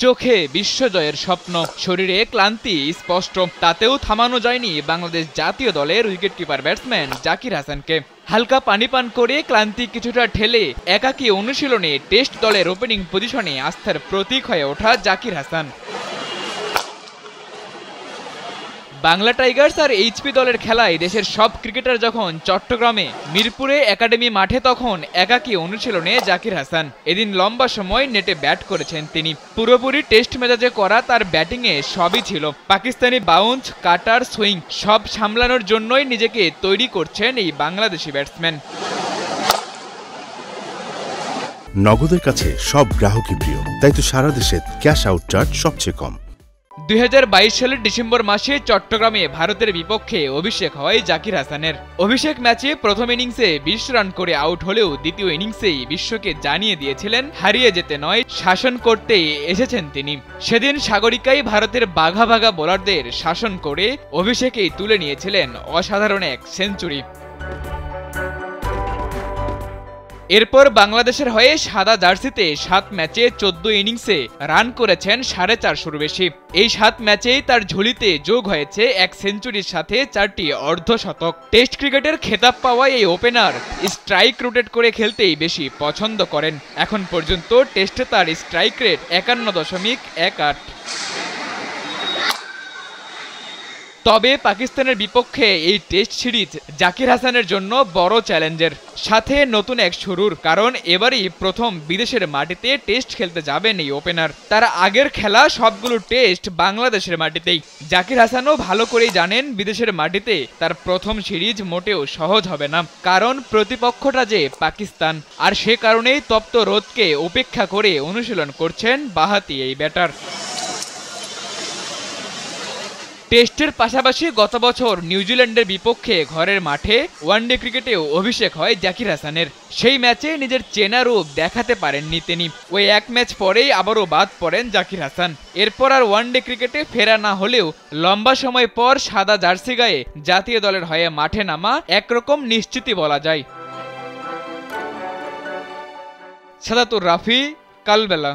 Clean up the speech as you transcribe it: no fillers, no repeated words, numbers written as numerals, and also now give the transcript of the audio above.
চোখে বিশ্বজয়ের স্বপ্ন, শরীরে ক্লান্তি স্পষ্ট। তাতেও থামানো যায়নি বাংলাদেশ জাতীয় দলের উইকেটকিপার ব্যাটসম্যান জাকির হাসানকে। হালকা পানি পান করে ক্লান্তি কিছুটা ঠেলে একাকী অনুশীলনে টেস্ট দলের ওপেনিং পজিশনে আস্থার প্রতীক হয়ে ওঠা জাকির হাসান। বাংলা টাইগার্স আর এইচপি দলের খেলায় দেশের সব ক্রিকেটার যখন চট্টগ্রামে মিরপুরে একাডেমি মাঠে, তখন একাকী অনুশীলনে জাকির হাসান। এদিন লম্বা সময় নেটে ব্যাট করেছেন তিনি। পুরোপুরি টেস্ট মেজাজে করা তার ব্যাটিংয়ে সবই ছিল। পাকিস্তানি বাউন্স, কাটার, সুইং সব সামলানোর জন্যই নিজেকে তৈরি করছেন এই বাংলাদেশি ব্যাটসম্যান। নগদের কাছে সব গ্রাহকই প্রিয়, তাই তো সারা দেশে ক্যাশ আউট চার্জ সবচেয়ে কম। 2022 সালের ডিসেম্বর মাসে চট্টগ্রামে ভারতের বিপক্ষে অভিষেক হয় জাকির হাসানের। অভিষেক ম্যাচে প্রথম ইনিংসে 20 রান করে আউট হলেও দ্বিতীয় ইনিংসেই বিশ্বকে জানিয়ে দিয়েছিলেন হারিয়ে যেতে নয়, শাসন করতেই এসেছেন তিনি। সেদিন সাগরিকায় ভারতের বাঘা বাঘা বোলারদের শাসন করে অভিষেকেই তুলে নিয়েছিলেন অসাধারণ এক সেঞ্চুরি। এরপর বাংলাদেশের হয়ে সাদা জার্সিতে 7 ম্যাচে 14 ইনিংসে রান করেছেন 450 বেশি। এই 7 ম্যাচেই তার ঝুলিতে যোগ হয়েছে এক সেঞ্চুরির সাথে 4টি অর্ধশতক। টেস্ট ক্রিকেটের খেতাব পাওয়া এই ওপেনার স্ট্রাইক রোটেট করে খেলতেই বেশি পছন্দ করেন। এখন পর্যন্ত টেস্টে তার স্ট্রাইক রেট 51.18। তবে পাকিস্তানের বিপক্ষে এই টেস্ট সিরিজ জাকির হাসানের জন্য বড় চ্যালেঞ্জের সাথে নতুন এক শুরুর, কারণ এবারই প্রথম বিদেশের মাটিতে টেস্ট খেলতে যাবেন এই ওপেনার। তার আগের খেলা সবগুলো টেস্ট বাংলাদেশের মাটিতেই। জাকির হাসানও ভালো করেই জানেন বিদেশের মাটিতে তার প্রথম সিরিজ মোটেও সহজ হবে না, কারণ প্রতিপক্ষটা যে পাকিস্তান। আর সে কারণেই তপ্ত রোদকে উপেক্ষা করে অনুশীলন করছেন বাঁহাতি এই ব্যাটার। টেস্টের পাশাপাশি গত বছর নিউজিল্যান্ডের বিপক্ষে ঘরের মাঠে ওয়ানডে ক্রিকেটেও অভিষেক হয় জাকির হাসানের। সেই ম্যাচে নিজের চেনা রূপ দেখাতে পারেননি তিনি। ওই এক ম্যাচ পরেই আবারও বাদ পড়েন জাকির হাসান। এরপর আর ওয়ানডে ক্রিকেটে ফেরা না হলেও লম্বা সময় পর সাদা জার্সি গায়ে জাতীয় দলের হয়ে মাঠে নামা একরকম নিশ্চিতই বলা যায়। সাদাতুর রাফি, কালবেলা।